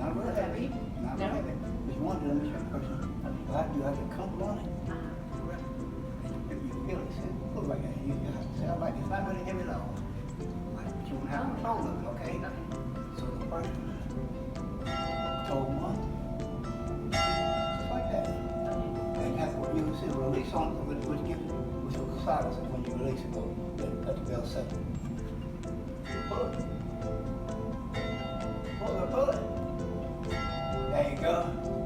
not real heavy, not real No? heavy. But you want to do it, you have to come running. If you feel it, see, look like that. You have to sound like it's not really heavy at all. Like, but you won't have control of it, okay? Okay. So the person told one, just like that. And that's what you see, release on it, which will silence it when you release it, let the bell settle. Pull it. Pull it. There you go.